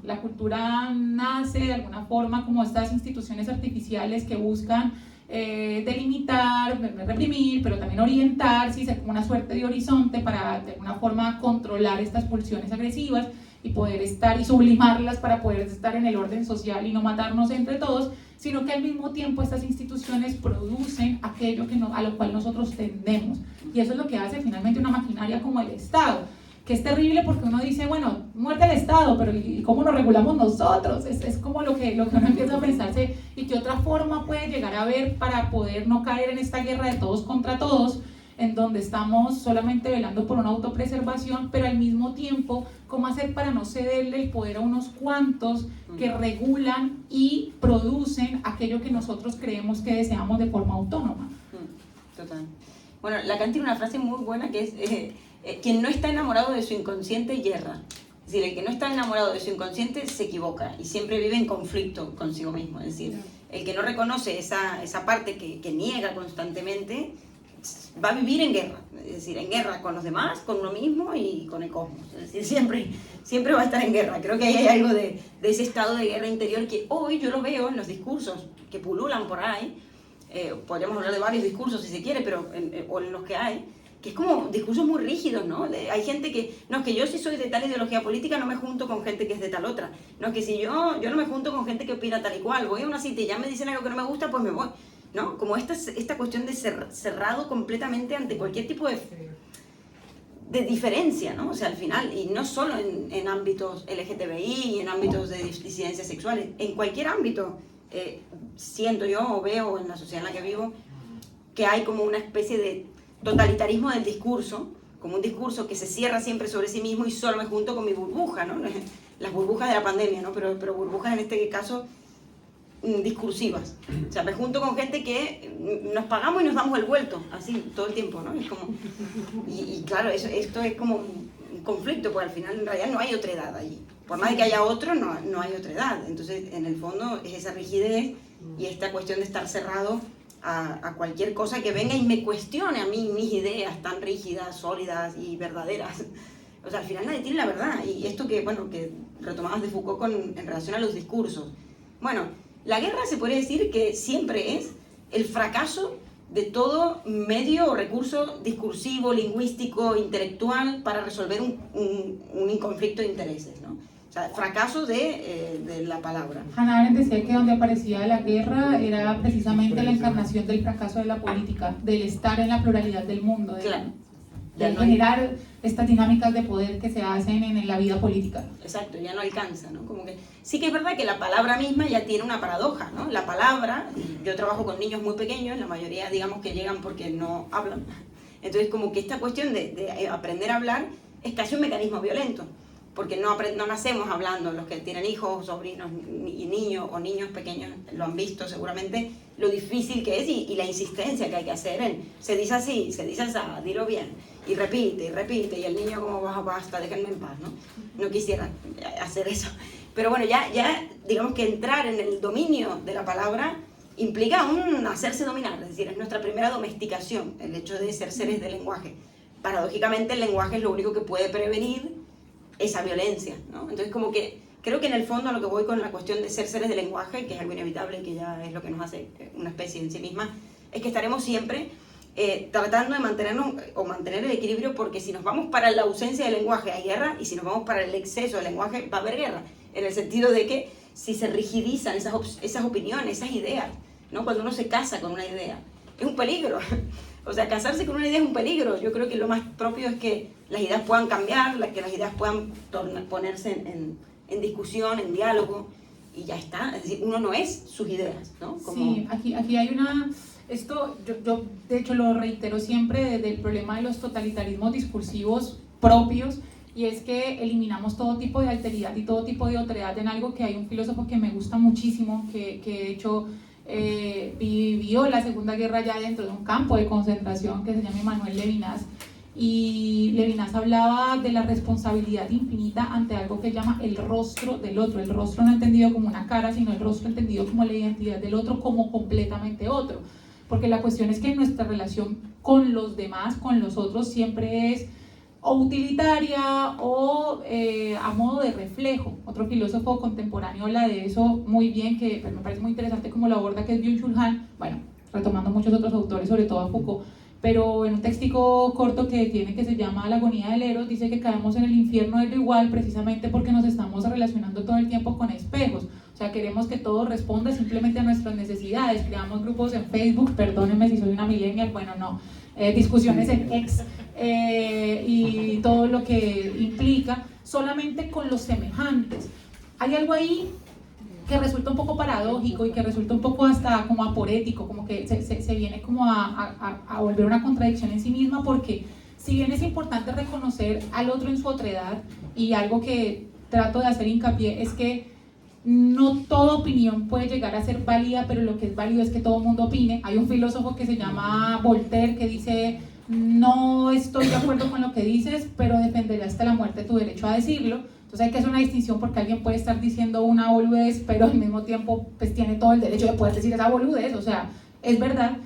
la cultura nace de alguna forma como estas instituciones artificiales que buscan delimitar, reprimir, pero también orientar, ¿sí? Ser como una suerte de horizonte para de alguna forma controlar estas pulsiones agresivas y poder estar y sublimarlas para poder estar en el orden social y no matarnos entre todos, sino que al mismo tiempo estas instituciones producen aquello a lo cual nosotros tendemos, y eso es lo que hace finalmente una maquinaria como el Estado, que es terrible porque uno dice, bueno, muerte al Estado, pero ¿y cómo nos regulamos nosotros? Es como lo que uno empieza a pensarse, y qué otra forma puede llegar a haber para poder no caer en esta guerra de todos contra todos, en donde estamos solamente velando por una autopreservación, pero al mismo tiempo, ¿cómo hacer para no cederle el poder a unos cuantos que regulan y producen aquello que nosotros creemos que deseamos de forma autónoma? Total. Bueno, Lacan tiene una frase muy buena que es, quien no está enamorado de su inconsciente yerra. Es decir, el que no está enamorado de su inconsciente se equivoca y siempre vive en conflicto consigo mismo. Es decir, el que no reconoce esa parte que niega constantemente, va a vivir en guerra, es decir, en guerra con los demás, con uno mismo y con el cosmos. Es decir, siempre va a estar en guerra. Creo que ahí hay algo de ese estado de guerra interior que hoy yo lo veo en los discursos que pululan por ahí. Podríamos hablar de varios discursos si se quiere, pero o en los que hay, que es como discursos muy rígidos, ¿no? Hay gente que, no, es que yo si soy de tal ideología política no me junto con gente que es de tal otra. No, es que si yo no me junto con gente que opina tal y cual, voy a una cita y ya me dicen algo que no me gusta, pues me voy. ¿No? Como esta cuestión de ser cerrado completamente ante cualquier tipo de diferencia, ¿no? O sea, al final, y no solo en ámbitos LGTBI y en ámbitos de disidencias sexuales, en cualquier ámbito, siento yo o veo en la sociedad en la que vivo, que hay como una especie de totalitarismo del discurso, como un discurso que se cierra siempre sobre sí mismo y solo me junto con mi burbuja, ¿no? Las burbujas de la pandemia, ¿no? Pero burbujas en este caso discursivas. O sea, me junto con gente que nos pagamos y nos damos el vuelto, así, todo el tiempo, ¿no? Es como, y claro, esto es como un conflicto, porque al final en realidad no hay otra edad allí. Por más de que haya otro, no hay otra edad. Entonces, en el fondo, es esa rigidez y esta cuestión de estar cerrado a cualquier cosa que venga y me cuestione a mí mis ideas tan rígidas, sólidas y verdaderas. O sea, al final nadie tiene la verdad. Y esto que retomabas de Foucault en relación a los discursos. Bueno, la guerra se puede decir que siempre es el fracaso de todo medio o recurso discursivo, lingüístico, intelectual para resolver un conflicto de intereses, ¿no? O sea, fracaso de la palabra. Hannah Arendt decía que donde aparecía la guerra era precisamente la encarnación del fracaso de la política, del estar en la pluralidad del mundo, de generar estas dinámicas de poder que se hacen en la vida política. Exacto, ya no alcanza, ¿no? Como que sí que es verdad que la palabra misma ya tiene una paradoja, ¿no? La palabra, yo trabajo con niños muy pequeños, la mayoría digamos que llegan porque no hablan. Entonces como que esta cuestión de aprender a hablar es casi un mecanismo violento, porque no nacemos hablando. Los que tienen hijos, sobrinos y niños o niños pequeños lo han visto seguramente, lo difícil que es y la insistencia que hay que hacer en se dice así, dilo bien, y repite, y el niño como basta, déjenme en paz, ¿no? No quisiera hacer eso. Pero bueno, ya digamos que entrar en el dominio de la palabra implica hacerse dominar, es decir, es nuestra primera domesticación, el hecho de ser seres de lenguaje. Paradójicamente el lenguaje es lo único que puede prevenir esa violencia, ¿no? Entonces como que creo que en el fondo a lo que voy con la cuestión de ser seres de lenguaje, que es algo inevitable, que ya es lo que nos hace una especie en sí misma, es que estaremos siempre tratando de mantener el equilibrio, porque si nos vamos para la ausencia de lenguaje hay guerra, y si nos vamos para el exceso de lenguaje va a haber guerra, en el sentido de que si se rigidizan esas opiniones, esas ideas, ¿no? Cuando uno se casa con una idea, es un peligro. O sea, casarse con una idea es un peligro. Yo creo que lo más propio es que las ideas puedan cambiar, que las ideas puedan ponerse en discusión, en diálogo, y ya está. Es decir, uno no es sus ideas, ¿no? Sí, aquí hay una... Esto yo de hecho lo reitero siempre del problema de los totalitarismos discursivos propios, y es que eliminamos todo tipo de alteridad y todo tipo de otredad en algo que hay un filósofo que me gusta muchísimo, que de hecho vivió la Segunda Guerra ya dentro de un campo de concentración, que se llama Emmanuel Levinas, y Levinas hablaba de la responsabilidad infinita ante algo que llama el rostro del otro, el rostro no entendido como una cara, sino el rostro entendido como la identidad del otro, como completamente otro, porque la cuestión es que nuestra relación con los demás, con los otros, siempre es o utilitaria o a modo de reflejo. Otro filósofo contemporáneo habla de eso muy bien, que pues, me parece muy interesante como lo aborda, que es Byung-Chul Han, bueno, retomando muchos otros autores, sobre todo a Foucault, pero en un textico corto que tiene que se llama La agonía del Eros, dice que caemos en el infierno de lo igual precisamente porque nos estamos relacionando todo el tiempo con espejos. O sea, queremos que todo responda simplemente a nuestras necesidades. Creamos grupos en Facebook, perdónenme si soy una millennial, bueno, no, discusiones en X y todo lo que implica, solamente con los semejantes. Hay algo ahí que resulta un poco paradójico y que resulta un poco hasta como aporético, como que se viene como a volver una contradicción en sí misma, porque si bien es importante reconocer al otro en su otredad, y algo que trato de hacer hincapié es que no toda opinión puede llegar a ser válida, pero lo que es válido es que todo el mundo opine. Hay un filósofo que se llama Voltaire que dice: no estoy de acuerdo con lo que dices, pero defenderé hasta la muerte tu derecho a decirlo. Entonces hay que hacer una distinción, porque alguien puede estar diciendo una boludez, pero al mismo tiempo pues tiene todo el derecho de poder decir esa boludez, o sea, es verdad.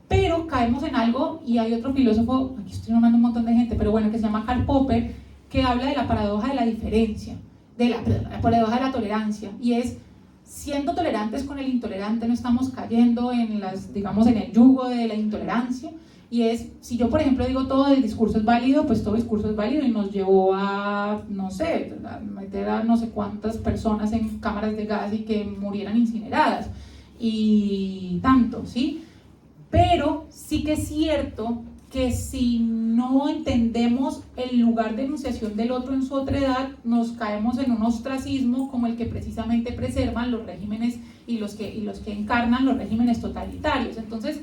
Pero caemos en algo, y hay otro filósofo, aquí estoy nombrando un montón de gente, pero bueno, que se llama Karl Popper, que habla de la paradoja de la diferencia, la paradoja de la tolerancia, y es: siendo tolerantes con el intolerante no estamos cayendo en digamos, en el yugo de la intolerancia. Y es, si yo por ejemplo digo todo el discurso es válido, pues todo discurso es válido y nos llevó a, no sé, a meter a no sé cuántas personas en cámaras de gas y que murieran incineradas y tanto, ¿sí? Pero sí que es cierto que si no entendemos el lugar de enunciación del otro en su otredad, nos caemos en un ostracismo como el que precisamente preservan los regímenes y los que encarnan los regímenes totalitarios. Entonces,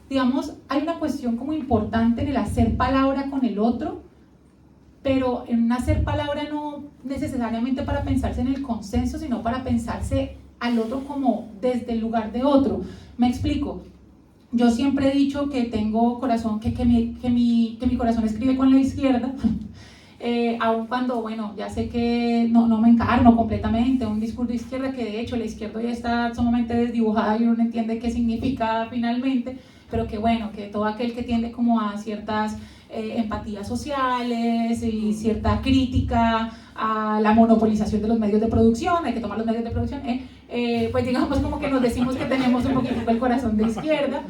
digamos, hay una cuestión como importante en el hacer palabra con el otro, pero en un hacer palabra no necesariamente para pensarse en el consenso, sino para pensarse al otro como desde el lugar de otro. Me explico. Yo siempre he dicho que tengo corazón, que mi corazón escribe con la izquierda, aun cuando, bueno, ya sé que no me encarno completamente un discurso de izquierda, que de hecho la izquierda ya está sumamente desdibujada y uno no entiende qué significa finalmente, pero que bueno, que todo aquel que tiende como a ciertas empatías sociales y cierta crítica a la monopolización de los medios de producción, hay que tomar los medios de producción, pues digamos como que nos decimos que tenemos un poquito el corazón de izquierda.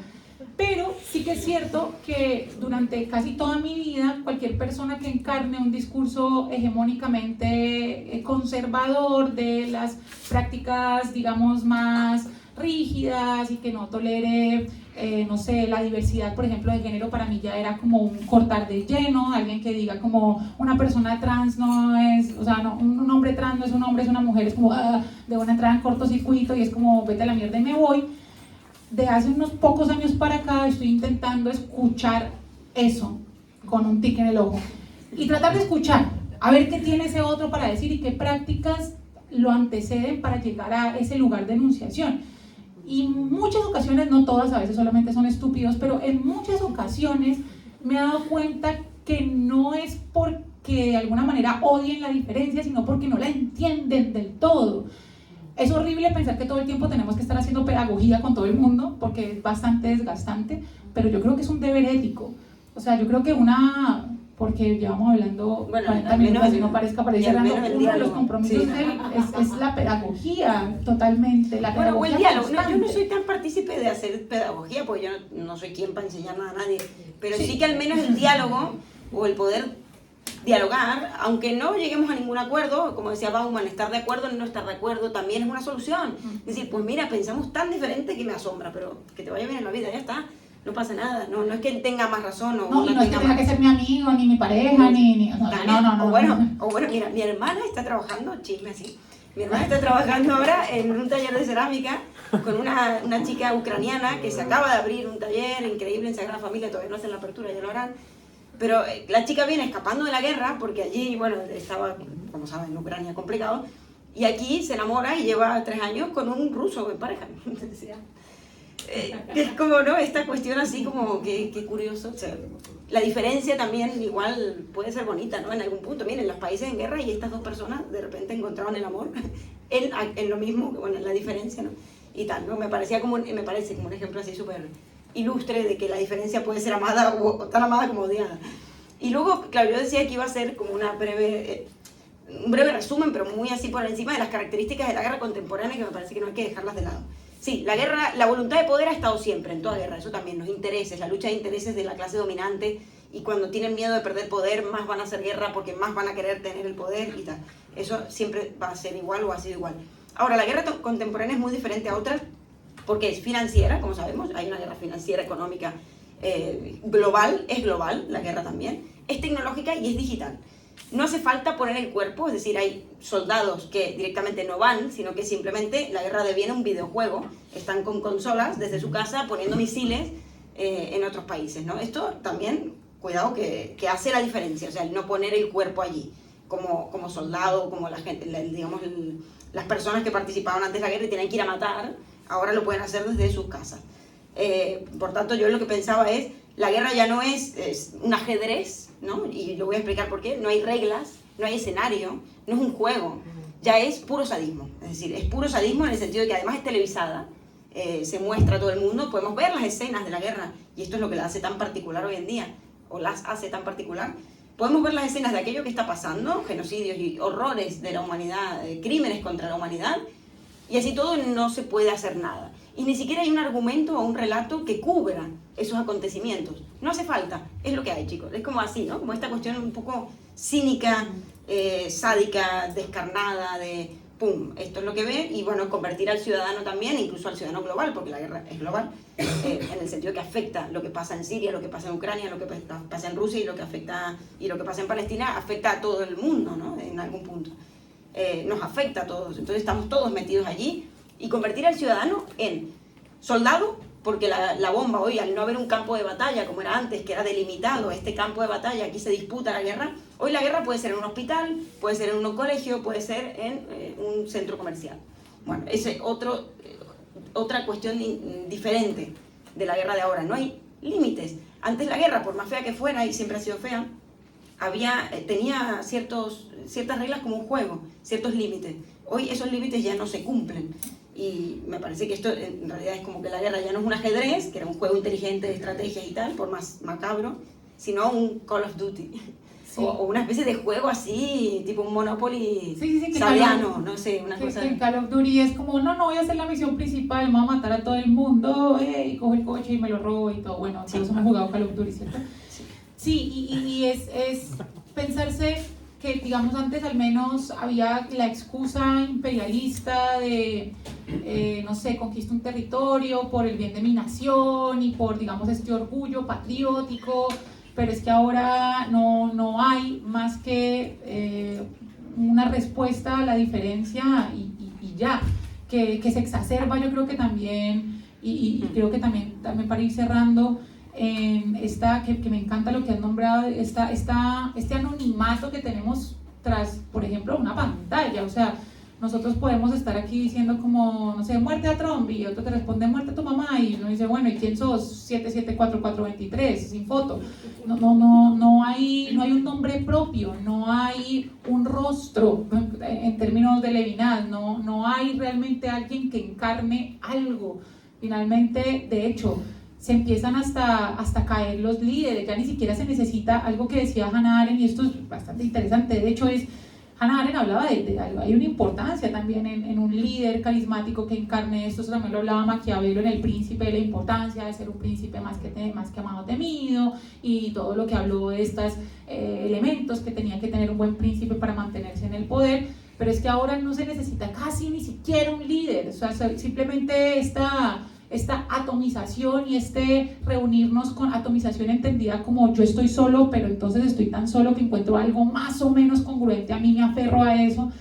Pero sí que es cierto que durante casi toda mi vida, cualquier persona que encarne un discurso hegemónicamente conservador de las prácticas, digamos, más rígidas y que no tolere, no sé, la diversidad, por ejemplo, de género, para mí ya era como un cortar de lleno. Alguien que diga como una persona trans no es, o sea, no, un hombre trans no es un hombre, es una mujer, es como de una entrada en cortocircuito y es como vete a la mierda y me voy. De hace unos pocos años para acá estoy intentando escuchar eso con un tic en el ojo y tratar de escuchar, a ver qué tiene ese otro para decir y qué prácticas lo anteceden para llegar a ese lugar de enunciación. Y en muchas ocasiones, no todas, a veces solamente son estúpidos, pero en muchas ocasiones me he dado cuenta que no es porque de alguna manera odien la diferencia, sino porque no la entienden del todo. Es horrible pensar que todo el tiempo tenemos que estar haciendo pedagogía con todo el mundo, porque es bastante desgastante, pero yo creo que es un deber ético. O sea, yo creo que porque llevamos hablando 40 minutos y no parezca cerrando, uno de los compromisos sí, de él es la pedagogía, totalmente. La pedagogía, bueno, o el diálogo. No, yo no soy tan partícipe de hacer pedagogía, porque yo no soy quien para enseñar nada a nadie, pero sí que al menos el diálogo o el poder dialogar, aunque no lleguemos a ningún acuerdo, como decía Bauman, estar de acuerdo en no estar de acuerdo también es una solución. Es decir, pues mira, pensamos tan diferente que me asombra, pero que te vaya bien en la vida, ya está, no pasa nada, no es que él tenga más razón o no, y no es que tenga que ser mi amigo, ni mi pareja, ni no. O bueno, mira, mi hermana está trabajando, chisme así, mi hermana está trabajando ahora en un taller de cerámica con una chica ucraniana que se acaba de abrir un taller increíble en Sagrada Familia, todavía no hacen la apertura, ya lo harán. Pero la chica viene escapando de la guerra, porque allí, bueno, estaba, como saben, en Ucrania complicado, y aquí se enamora y lleva 3 años con un ruso en pareja. Es como, ¿no? Esta cuestión así como que curioso. O sea, la diferencia también igual puede ser bonita, ¿no? En algún punto, miren, los países en guerra y estas dos personas de repente encontraron el amor en lo mismo, bueno, en la diferencia, ¿no? Y tal, ¿no? Me parece como un ejemplo así súper ilustre de que la diferencia puede ser amada o tan amada como odiada. Y luego, claro, yo decía que iba a ser como un breve resumen, pero muy así por encima de las características de la guerra contemporánea, que me parece que no hay que dejarlas de lado. Sí, la voluntad de poder ha estado siempre en toda guerra, eso también, los intereses, la lucha de intereses de la clase dominante, y cuando tienen miedo de perder poder, más van a hacer guerra porque más van a querer tener el poder y tal. Eso siempre va a ser igual o ha sido igual. Ahora, la guerra contemporánea es muy diferente a otras porque es financiera, como sabemos, hay una guerra financiera, económica, global, es global, la guerra también, es tecnológica y es digital. No hace falta poner el cuerpo, es decir, hay soldados que directamente no van, sino que simplemente la guerra deviene un videojuego, están con consolas desde su casa poniendo misiles en otros países, ¿no? Esto también, cuidado, que hace la diferencia, o sea, el no poner el cuerpo allí, como soldado, como la gente, digamos, las personas que participaban antes de la guerra y tenían que ir a matar, ahora lo pueden hacer desde sus casas. Por tanto, yo lo que pensaba es, la guerra ya no es un ajedrez, ¿no? Y lo voy a explicar por qué. No hay reglas, no hay escenario, no es un juego, ya es puro sadismo. Es decir, es puro sadismo en el sentido de que además es televisada, se muestra a todo el mundo, podemos ver las escenas de la guerra, y esto es lo que la hace tan particular hoy en día, o las hace tan particular. Podemos ver las escenas de aquello que está pasando, genocidios y horrores de la humanidad, crímenes contra la humanidad, y así todo no se puede hacer nada. Y ni siquiera hay un argumento o un relato que cubra esos acontecimientos. No hace falta, es lo que hay, chicos. Es como así, ¿no? Como esta cuestión un poco cínica, sádica, descarnada, de pum, esto es lo que ve, y bueno, convertir al ciudadano también, incluso al ciudadano global, porque la guerra es global, en el sentido que afecta lo que pasa en Siria, lo que pasa en Ucrania, lo que pasa en Rusia y lo que pasa en Palestina, afecta a todo el mundo, ¿no? En algún punto. Nos afecta a todos, entonces estamos todos metidos allí, y convertir al ciudadano en soldado, porque la bomba hoy, al no haber un campo de batalla como era antes, que era delimitado este campo de batalla, aquí se disputa la guerra, hoy la guerra puede ser en un hospital, puede ser en un colegio, puede ser en un centro comercial. Bueno, esa es otra cuestión diferente de la guerra de ahora, no hay límites. Antes la guerra, por más fea que fuera, y siempre ha sido fea, tenía ciertas reglas como un juego, ciertos límites. Hoy esos límites ya no se cumplen. Y me parece que esto en realidad es como que la guerra ya no es un ajedrez, que era un juego inteligente de estrategias y tal, por más macabro, sino un Call of Duty. Sí. O una especie de juego así, tipo un Monopoly sabiano, no sé, una cosa. Que Call of Duty es como, no voy a hacer la misión principal, me voy a matar a todo el mundo, y cojo el coche y me lo robo y todo. Bueno, todos hemos jugado Call of Duty, ¿cierto? Sí, y es pensarse que, digamos, antes al menos había la excusa imperialista de, no sé, conquisto un territorio por el bien de mi nación y por, digamos, este orgullo patriótico, pero es que ahora no hay más que una respuesta a la diferencia y ya, que se exacerba, yo creo que también, y creo que también para ir cerrando, que me encanta lo que has nombrado, este anonimato que tenemos tras, por ejemplo, una pantalla. O sea, nosotros podemos estar aquí diciendo como, no sé, muerte a Trump, y otro te responde muerte a tu mamá, y uno dice, bueno, ¿y quién sos? 774423, sin foto. No hay un nombre propio, no hay un rostro en términos de Levinas, no hay realmente alguien que encarne algo. Finalmente, de hecho, se empiezan hasta caer los líderes, ya ni siquiera se necesita algo que decía Hannah Arendt, y esto es bastante interesante. De hecho, Hannah Arendt hablaba de algo, hay una importancia también en un líder carismático que encarne esto. Eso también lo hablaba Maquiavelo en El Príncipe, de la importancia de ser un príncipe más que amado, temido, y todo lo que habló de estos elementos que tenía que tener un buen príncipe para mantenerse en el poder. Pero es que ahora no se necesita casi ni siquiera un líder, o sea, simplemente esta atomización y reunirnos con atomización entendida como yo estoy solo, pero entonces estoy tan solo que encuentro algo más o menos congruente, a mí me aferro a eso,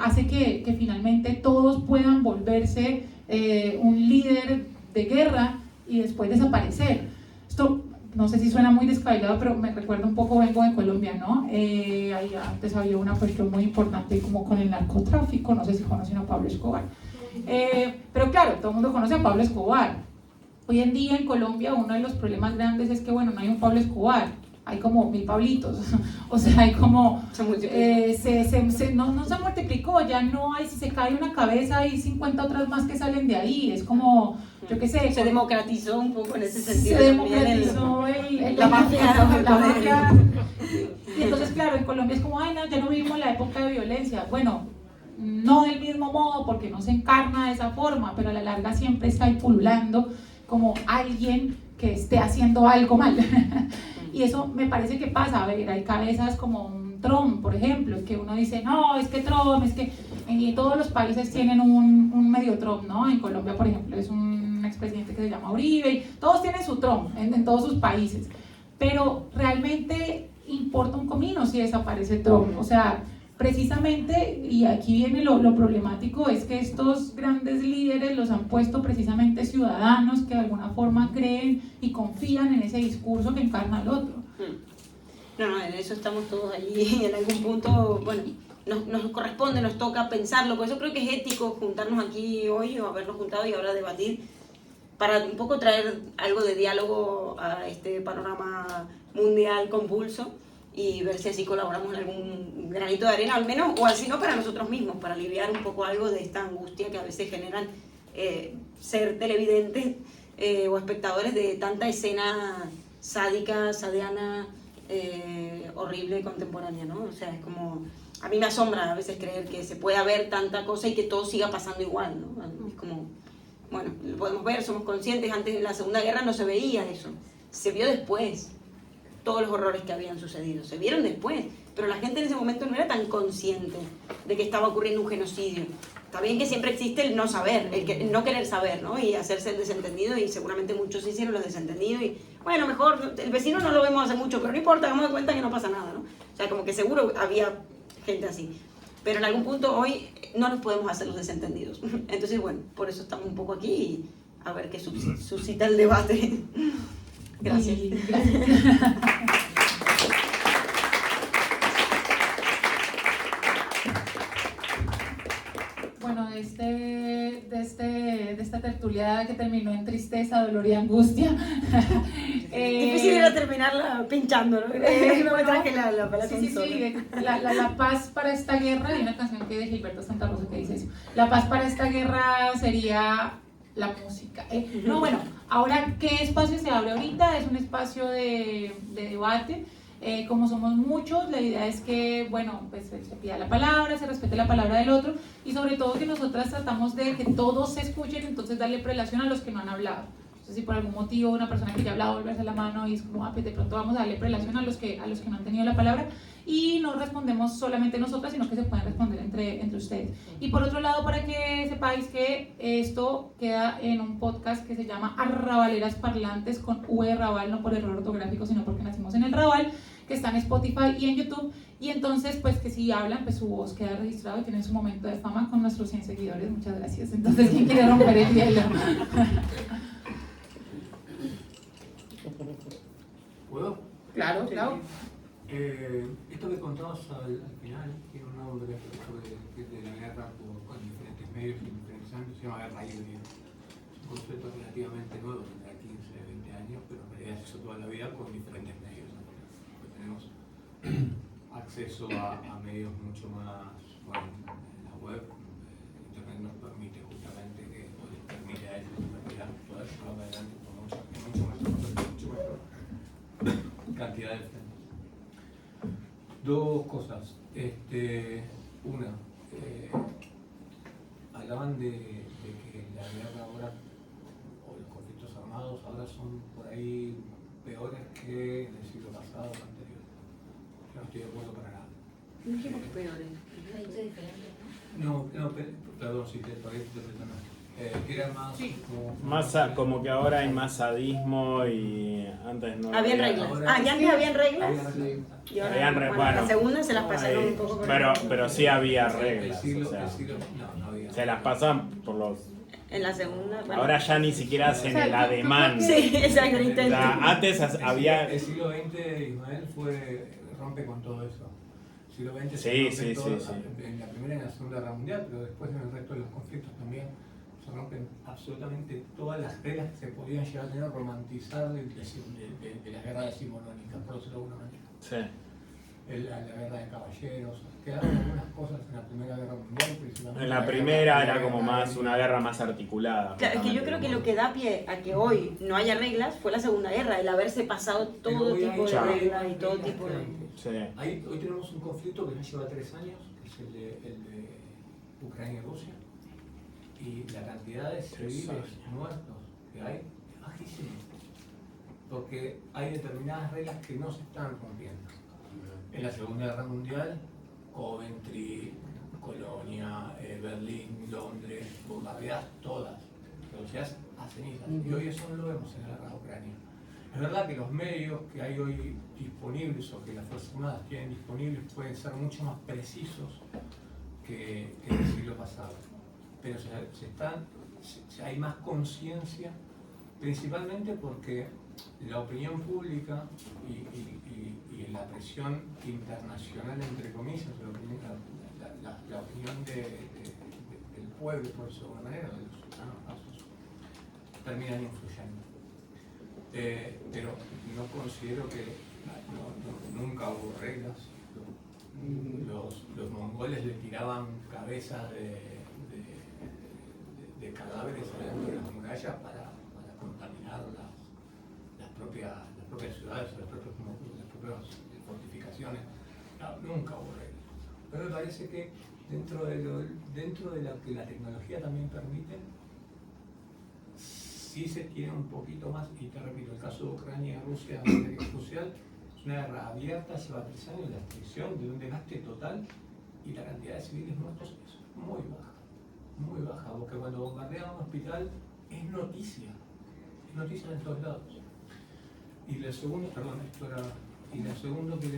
hace que finalmente todos puedan volverse un líder de guerra y después desaparecer. Esto no sé si suena muy descabellado, pero me recuerda un poco, vengo de Colombia, ¿no? Ahí antes había una cuestión muy importante como con el narcotráfico, no sé si conocen a Pablo Escobar. Pero claro, todo el mundo conoce a Pablo Escobar. Hoy en día en Colombia uno de los problemas grandes es que, bueno, no hay un Pablo Escobar, hay como 1000 Pablitos, o sea, hay como, Se multiplicó. no se multiplicó, ya no hay, si se cae una cabeza hay 50 otras más que salen de ahí, es como, yo qué sé. Se democratizó un poco en ese sentido. Se democratizó la mafia. Y entonces, claro, en Colombia es como, ay, no, ya no vivimos la época de violencia. Bueno, no del mismo modo porque no se encarna de esa forma, pero a la larga siempre está ahí pululando como alguien que esté haciendo algo mal. Y eso me parece que pasa. A ver, hay cabezas como un Trump, por ejemplo, que uno dice, no, es que Trump, es que en todos los países tienen un medio Trump, ¿no? En Colombia, por ejemplo, es un expresidente que se llama Uribe, y todos tienen su Trump en todos sus países, pero realmente importa un comino si desaparece Trump. O sea, precisamente, y aquí viene lo problemático, es que estos grandes líderes los han puesto precisamente ciudadanos que de alguna forma creen y confían en ese discurso que encarna el otro. No, en eso estamos todos allí, en algún punto, bueno, nos corresponde, nos toca pensarlo, por eso creo que es ético juntarnos aquí hoy o habernos juntado y ahora debatir, para un poco traer algo de diálogo a este panorama mundial convulso y ver si así colaboramos en algún granito de arena, al menos, o así no para nosotros mismos, para aliviar un poco algo de esta angustia que a veces generan ser televidentes o espectadores de tanta escena sádica, sadiana, horrible, contemporánea, ¿no? O sea, es como, a mí me asombra a veces creer que se puede haber tanta cosa y que todo siga pasando igual, ¿no? Es como, bueno, lo podemos ver, somos conscientes, antes de la Segunda Guerra no se veía eso, se vio después. Todos los horrores que habían sucedido, se vieron después, pero la gente en ese momento no era tan consciente de que estaba ocurriendo un genocidio. Está bien que siempre existe el no saber, el no querer saber, ¿no? Y hacerse el desentendido, y seguramente muchos hicieron los desentendidos, y bueno, mejor, el vecino no lo vemos hace mucho, pero no importa, hagamos de cuenta que no pasa nada, ¿no? O sea, como que seguro había gente así. Pero en algún punto hoy no nos podemos hacer los desentendidos. Entonces, bueno, por eso estamos un poco aquí y a ver qué suscita el debate. Gracias. Bueno, de esta tertulia que terminó en tristeza, dolor y angustia. Difícil era terminarla pinchando, ¿no? No me traje la consola. Sí, la paz para esta guerra, hay una canción que de Gilberto Santa Rosa que dice eso. La paz para esta guerra sería la música. No, bueno, ahora, ¿qué espacio se abre ahorita? Es un espacio de debate. Como somos muchos, la idea es que, bueno, pues se pida la palabra, se respete la palabra del otro y sobre todo que nosotras tratamos de que todos se escuchen, entonces darle prelación a los que no han hablado. Entonces, si por algún motivo una persona que ya ha hablado volverse la mano y es como, pues de pronto vamos a darle prelación a los que no han tenido la palabra y no respondemos solamente nosotras, sino que se pueden responder entre ustedes. Y por otro lado, para que sepáis que esto queda en un podcast que se llama Arrabaleras Parlantes, con V Raval, no por error ortográfico, sino porque nacimos en el Raval, que está en Spotify y en YouTube, y entonces pues que si hablan, pues su voz queda registrada y tienen su momento de fama con nuestros 100 seguidores. Muchas gracias. Entonces, ¿quién quiere romper el hielo? ¿Puedo? Claro, claro. Esto que contabas al final tiene un nombre de la guerra con diferentes medios y diferentes ámbitos, se llama guerra híbrida. Es un concepto relativamente nuevo, tendrá 15, 20 años, pero en realidad se hizo toda la vida con diferentes medios. Porque tenemos acceso a medios mucho más, bueno, en la web, Internet nos permite justamente que, o les permite a ellos poder llevar adelante con mucho mejor cantidad de frentes. Dos cosas. Una, hablaban de que la guerra ahora, o los conflictos armados ahora son por ahí peores que en el siglo pasado o anterior. Yo no estoy de acuerdo para nada. No dijimos peores. No, perdón, sí, todavía estoy interpretando. Era más Sí. Como que ahora hay más sadismo y antes no Habían había. reglas. ahora- Ya antes habían reglas. Y ahora, Habían bueno, bueno, la segunda se las pasaron un poco por pero sí había el reglas. siglo, O sea, no había. se las pasan por los. En la segunda. Bueno. Ahora ya ni siquiera hacen O sea, el yo ademán. creo que- Sí, exacto, el O intento. sea, antes había. El siglo XX, Ismael, rompe con todo eso. El siglo XX Sí, se rompe sí, todo, sí. en la Primera y en la Segunda Guerra Mundial, pero después en el resto de los conflictos también se rompen absolutamente todas las reglas que se podían llegar a tener, romantizar de la guerra decimonónica, por decirlo de alguna manera. Sí. La guerra de caballeros, quedaron algunas cosas en la Primera Guerra Mundial, principalmente. En la primera era como más una guerra más articulada. Claro, es que yo creo que lo que da pie a que hoy no haya reglas fue la Segunda Guerra, el haberse pasado todo tipo de reglas y todo tipo de... Sí. Hoy tenemos un conflicto que ya lleva 3 años, que es el de Ucrania y Rusia, y la cantidad de civiles muertos que hay es bajísima, porque hay determinadas reglas que no se están rompiendo. En la Segunda Guerra Mundial, Coventry, Colonia, Berlín, Londres, bombardeadas todas, velocidades a cenizas. Y hoy eso no lo vemos en la guerra de Ucrania. Es verdad que los medios que hay hoy disponibles o que las Fuerzas Armadas tienen disponibles pueden ser mucho más precisos que en el siglo pasado. Pero hay más conciencia, principalmente porque la opinión pública y la presión internacional, entre comillas, la opinión del pueblo, por decirlo de alguna manera, de los ciudadanos, terminan influyendo. Pero no considero que nunca hubo reglas. Los mongoles le tiraban cabezas de cadáveres adentro de las murallas para contaminar las propias ciudades, las propias fortificaciones. No, nunca hubo reglas. Pero me parece que dentro de lo que la tecnología también permite, sí se tiene un poquito más, y te repito, el caso de Ucrania y Rusia es crucial, es una guerra abierta, lleva 3 años, la destrucción de un desgaste total, y la cantidad de civiles muertos es muy baja, porque cuando bombardean un hospital es noticia en todos lados. Y lo segundo, que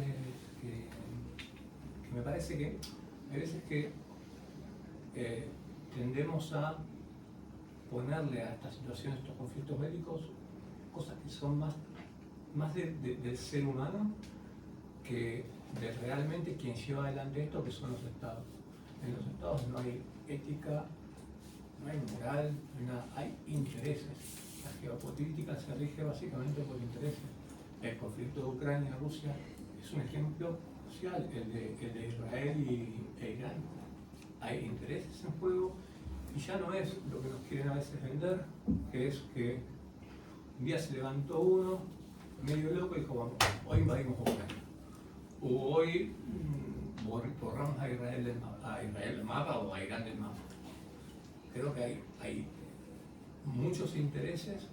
me parece que hay veces que tendemos a ponerle a estas situaciones, estos conflictos bélicos, cosas que son más del ser humano que de realmente quien lleva adelante esto, que son los estados. En los estados no hay ética, no hay moral, hay intereses. La geopolítica se rige básicamente por intereses. El conflicto de Ucrania y Rusia es un ejemplo social, el de Israel e Irán. Hay intereses en juego y ya no es lo que nos quieren a veces vender, que es que un día se levantó uno medio loco y dijo, vamos, hoy invadimos Ucrania. O hoy borramos a Israel del mapa o a Irán del mapa. Creo que hay muchos intereses